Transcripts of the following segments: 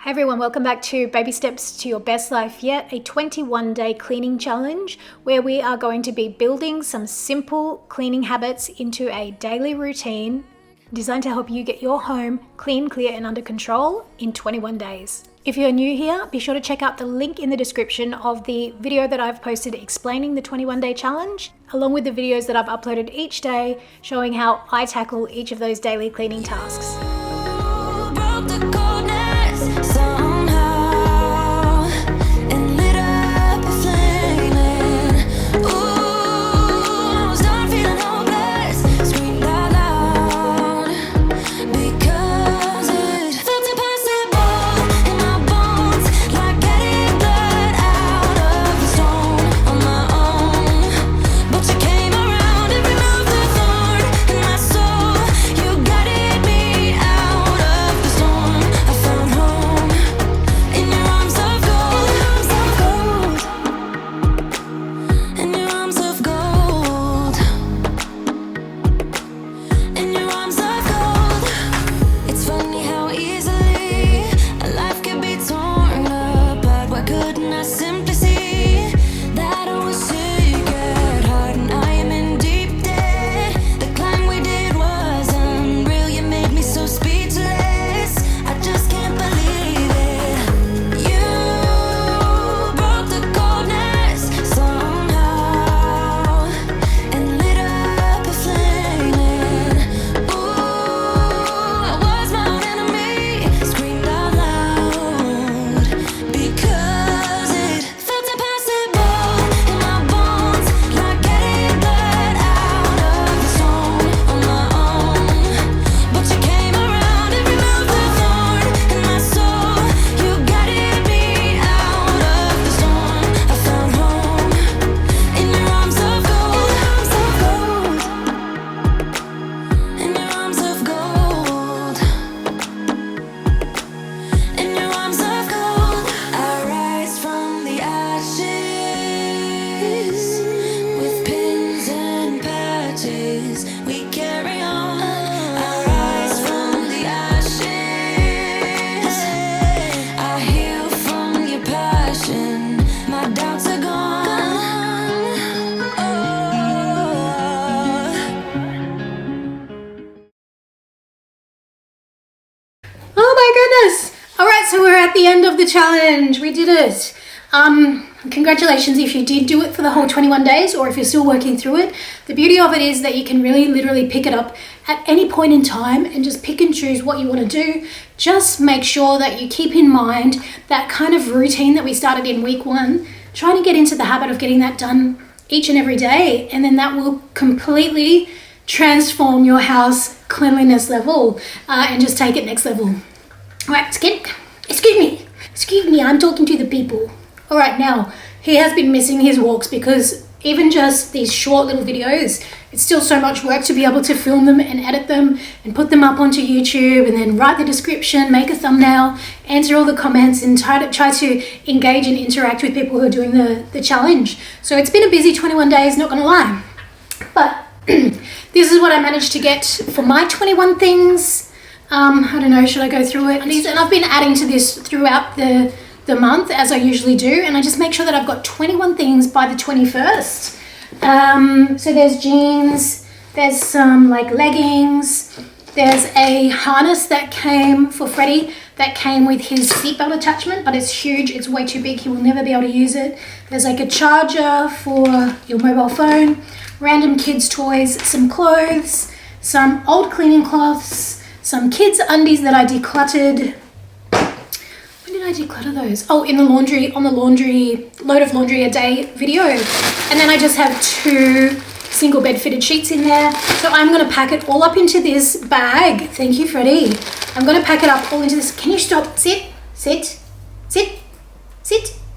Hi everyone, welcome back to Baby Steps to Your Best Life Yet, a 21-day cleaning challenge where we are going to be building some simple cleaning habits into a daily routine designed to help you get your home clean, clear and under control in 21 days. If you're new here, be sure to check out the link in the description of the video that I've posted explaining the 21-day challenge, along with the videos that I've uploaded each day showing how I tackle each of those daily cleaning tasks. So we're at the end of the challenge. We did it. Congratulations if you did do it for the whole 21 days or if you're still working through it. The beauty of it is that you can really literally pick it up at any point in time and just pick and choose what you want to do. Just make sure that you keep in mind that kind of routine that we started in week 1, trying to get into the habit of getting that done each and every day, and then that will completely transform your house cleanliness level and just take it next level. All right, excuse me, I'm talking to the people. All right, now, he has been missing his walks because even just these short little videos, it's still so much work to be able to film them and edit them and put them up onto YouTube and then write the description, make a thumbnail, answer all the comments and try to engage and interact with people who are doing the challenge. So it's been a busy 21 days, not gonna lie. But this is what I managed to get for my 21 things. I don't know, should I go through it? And I've been adding to this throughout the month as I usually do, and I just make sure that I've got 21 things by the 21st. So there's jeans, there's some like leggings, there's a harness that came for Freddie that came with his seatbelt attachment, but it's huge, it's way too big, he will never be able to use it. There's like a charger for your mobile phone, random kids' toys, some clothes, some old cleaning cloths, some kids' undies that I decluttered. When did I declutter those? Oh, on the laundry, load of laundry a day video. And then I just have 2 single bed fitted sheets in there. So I'm gonna pack it all up into this bag. Thank you, Freddie. I'm gonna pack it up all into this. Can you stop? Sit.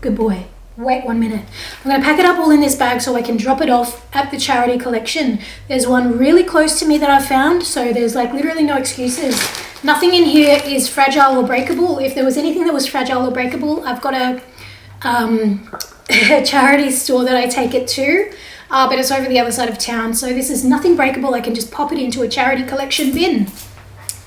Good boy. Wait 1 minute. I'm going to pack it up all in this bag so I can drop it off at the charity collection. There's one really close to me that I found, so there's like literally no excuses. Nothing in here is fragile or breakable. If there was anything that was fragile or breakable, I've got a charity store that I take it to, but it's over the other side of town. So this is nothing breakable. I can just pop it into a charity collection bin.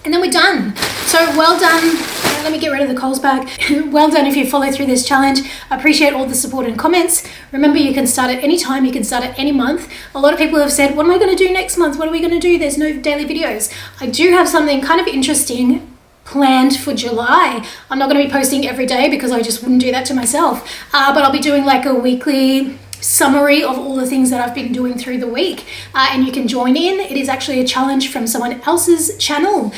and then we're done. So well done. Let me get rid of the Coles bag. Well done if you follow through this challenge. I appreciate all the support and comments. Remember, you can start at any time. You can start at any month. A lot of people have said, what am I going to do next month? What are we going to do? There's no daily videos. I do have something kind of interesting planned for July. I'm not going to be posting every day because I just wouldn't do that to myself. But I'll be doing like a weekly summary of all the things that I've been doing through the week. And you can join in. It is actually a challenge from someone else's channel.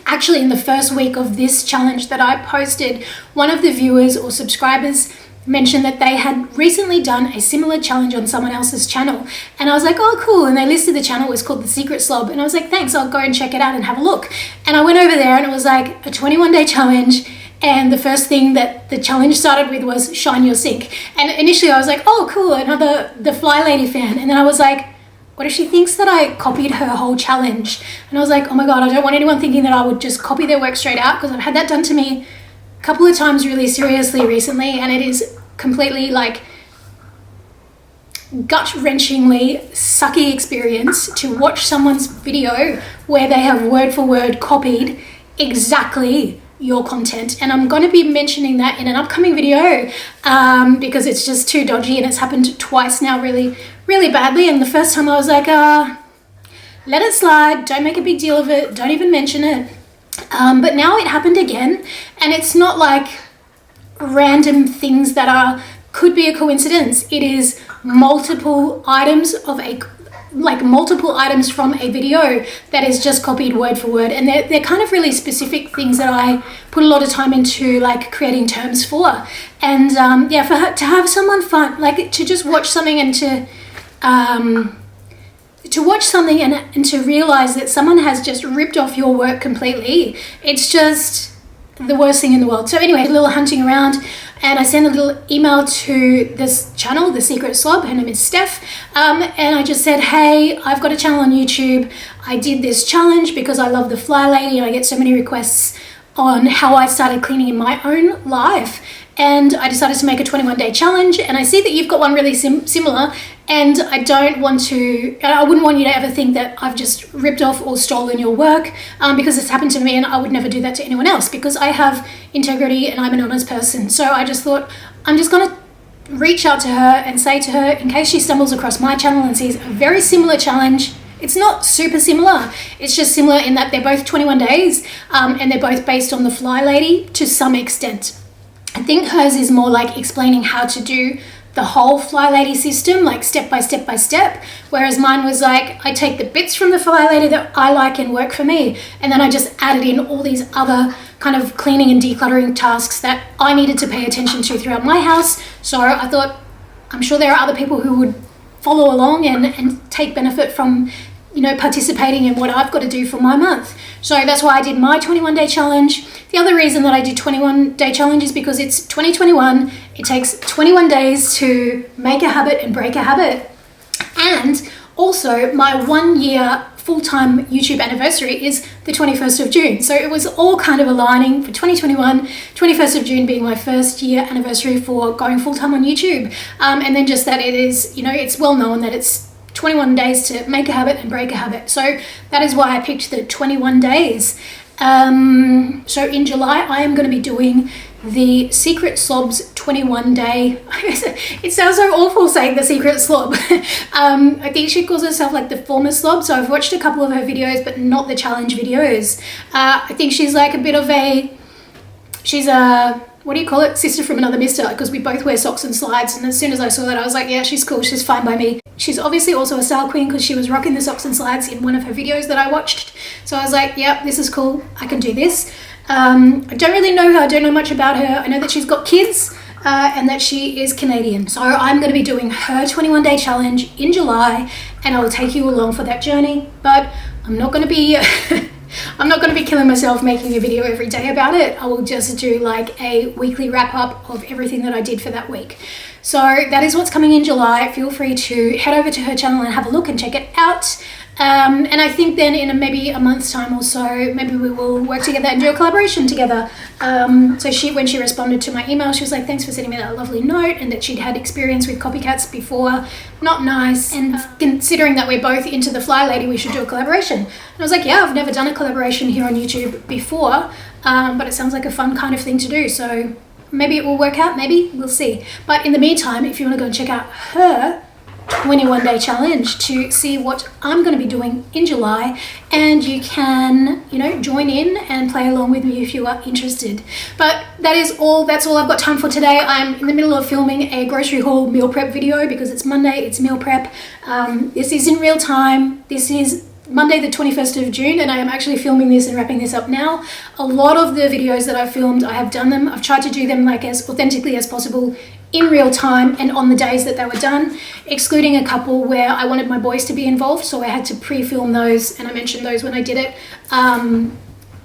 Actually, in the first week of this challenge that I posted, one of the viewers or subscribers mentioned that they had recently done a similar challenge on someone else's channel. And I was like, oh, cool. And they listed the channel, it was called The Secret Slob. And I was like, thanks, I'll go and check it out and have a look. And I went over there and it was like a 21-day challenge. And the first thing that the challenge started with was shine your sink. And initially I was like, oh, cool, another The Fly Lady fan. And then I was like, what if she thinks that I copied her whole challenge? And I was like, oh my God, I don't want anyone thinking that I would just copy their work straight out, because I've had that done to me a couple of times really seriously recently, and it is completely like gut-wrenchingly sucky experience to watch someone's video where they have word for word copied exactly your content. And I'm going to be mentioning that in an upcoming video because it's just too dodgy, and it's happened twice now really badly. And the first time I was like, let it slide, don't make a big deal of it, don't even mention it. But now it happened again, and it's not like random things that could be a coincidence. It is multiple items from a video that is just copied word for word, and they're kind of really specific things that I put a lot of time into, like creating terms for. And to have someone fun, like to just watch something and to realize that someone has just ripped off your work completely, it's just the worst thing in the world. So anyway, a little hunting around, and I sent a little email to this channel, The Secret Slob. Her name is Steph. And I just said, hey, I've got a channel on YouTube. I did this challenge because I love The Fly Lady, and I get so many requests on how I started cleaning in my own life. And I decided to make a 21-day challenge, and I see that you've got one really similar, and I wouldn't want you to ever think that I've just ripped off or stolen your work, because it's happened to me, and I would never do that to anyone else because I have integrity and I'm an honest person. So I just thought, I'm just going to reach out to her and say to her, in case she stumbles across my channel and sees a very similar challenge. It's not super similar, it's just similar in that they're both 21 days, and they're both based on The Fly Lady to some extent. I think hers is more like explaining how to do the whole Fly Lady system, like step by step by step, whereas mine was like, I take the bits from the Fly Lady that I like and work for me, and then I just added in all these other kind of cleaning and decluttering tasks that I needed to pay attention to throughout my house. So I thought, I'm sure there are other people who would follow along and take benefit from, you know, participating in what I've got to do for my month. So that's why I did my 21-day challenge. The other reason that I did 21-day challenge is because it's 2021. It takes 21 days to make a habit and break a habit. And also my 1 year full-time YouTube anniversary is the 21st of June. So it was all kind of aligning for 2021, 21st of June being my first year anniversary for going full-time on YouTube. And then just that it is, you know, it's well known that it's 21 days to make a habit and break a habit. So that is why I picked the 21 days. So in July, I am going to be doing the Secret Slob's 21-day. It sounds so awful saying the Secret Slob. I think she calls herself like the former slob. So I've watched a couple of her videos, but not the challenge videos. I think she's like a bit of she's a, what do you call it? Sister from another mister, because we both wear socks and slides. And as soon as I saw that, I was like, yeah, she's cool. She's fine by me. She's obviously also a style queen because she was rocking the socks and slides in one of her videos that I watched. So I was like, yep, this is cool. I can do this. I don't really know her. I don't know much about her. I know that she's got kids and that she is Canadian. So I'm going to be doing her 21-day challenge in July, and I will take you along for that journey. But I'm not going to be... I'm not going to be killing myself making a video every day about it. I will just do like a weekly wrap up of everything that I did for that week. So that is what's coming in July. Feel free to head over to her channel and have a look and check it out. And I think then in maybe a month's time or so, maybe we will work together and do a collaboration together. So when she responded to my email, she was like, thanks for sending me that lovely note, and that she'd had experience with copycats before. Not nice. And considering that we're both into the Fly Lady, we should do a collaboration. And I was like, yeah, I've never done a collaboration here on YouTube before, but it sounds like a fun kind of thing to do. So maybe it will work out, maybe, we'll see. But in the meantime, if you want to go and check out her 21-day challenge to see what I'm going to be doing in July, and you can, you know, join in and play along with me if you are interested. But that's all I've got time for today. I'm in the middle of filming a grocery haul meal prep video because it's Monday, it's meal prep. This is in real time. This is Monday the 21st of June, and I am actually filming this and wrapping this up now. A lot of the videos that I've filmed, I have done them. I've tried to do them like as authentically as possible in real time and on the days that they were done, excluding a couple where I wanted my boys to be involved, so I had to pre-film those, and I mentioned those when I did it,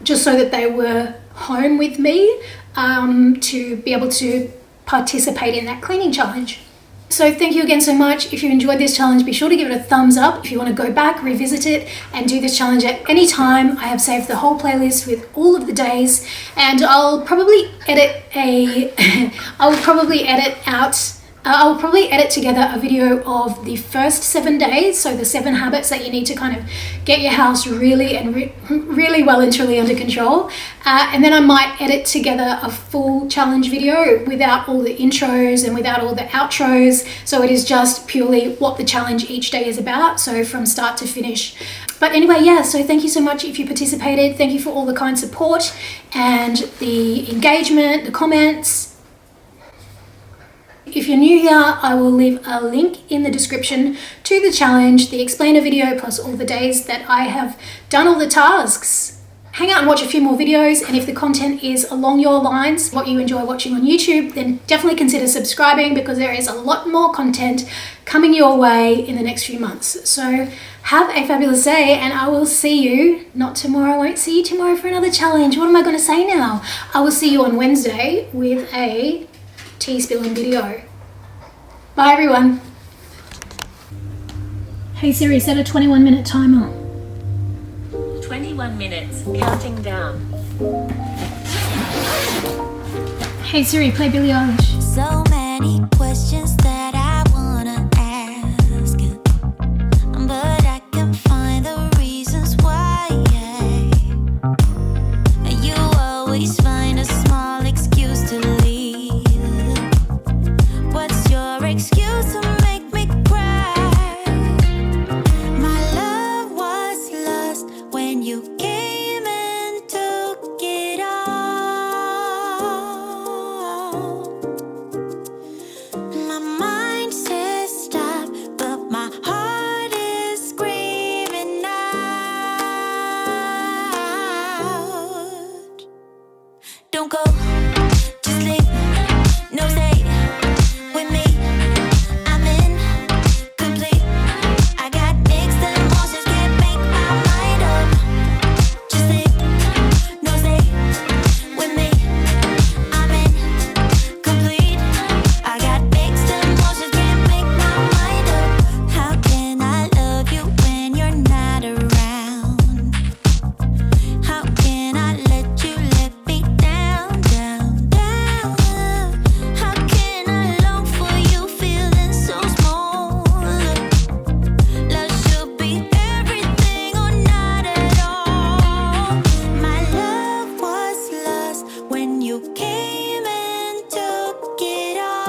just so that they were home with me to be able to participate in that cleaning challenge. So thank you again so much. If you enjoyed this challenge, be sure to give it a thumbs up. If you want to go back, revisit it, and do this challenge at any time, I have saved the whole playlist with all of the days, and I'll probably edit together a video of the first 7 days, so the 7 habits that you need to kind of get your house really well and truly under control. And then I might edit together a full challenge video without all the intros and without all the outros. So it is just purely what the challenge each day is about, so from start to finish. But anyway, yeah, so thank you so much if you participated. Thank you for all the kind support and the engagement, the comments. If you're new here, I will leave a link in the description to the challenge, the explainer video, plus all the days that I have done all the tasks. Hang out and watch a few more videos, and if the content is along your lines, what you enjoy watching on YouTube, then definitely consider subscribing, because there is a lot more content coming your way in the next few months. So have a fabulous day, and I will see you, not tomorrow, I won't see you tomorrow for another challenge. What am I going to say now? I will see you on Wednesday with a tea spilling video. Bye everyone. Hey Siri, set a 21-minute timer. 21 minutes, counting down. Hey Siri, play Billie Eilish. So many questions that I wanna ask, but I can find the reasons why. You always find a small excuse to leave. What's your excuse to make me cry? My love was lost when you came and took it all. My mind says stop, but my heart is screaming out. Don't go, just leave, no stay with me. I'm incomplete. I got mixed emotions, can't make my mind up. Just leave, no stay with me. I'm incomplete. I got mixed emotions, can't make my mind up. How can I love you when you're not around? How can I let you let me down, down, down? How can I long for you feeling so small? Love should be everything or not at all. My love was lost when you came and took it all.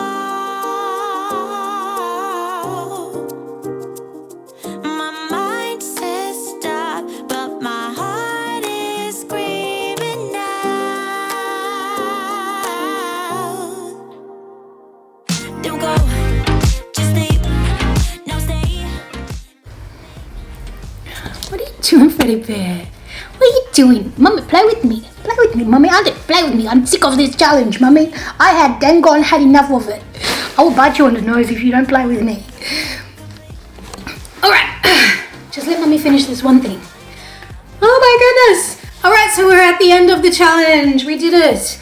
My mind says stop, but my heart is screaming out. Don't go, just leave, no stay. What are you doing, Freddy Bear? What are you doing? Mummy, play with me. Play with me, Mummy. Play with me. I'm sick of this challenge, Mummy. I had had enough of it. I will bite you on the nose if you don't play with me. Alright. Just let Mummy finish this one thing. Oh my goodness. Alright, so we're at the end of the challenge. We did it.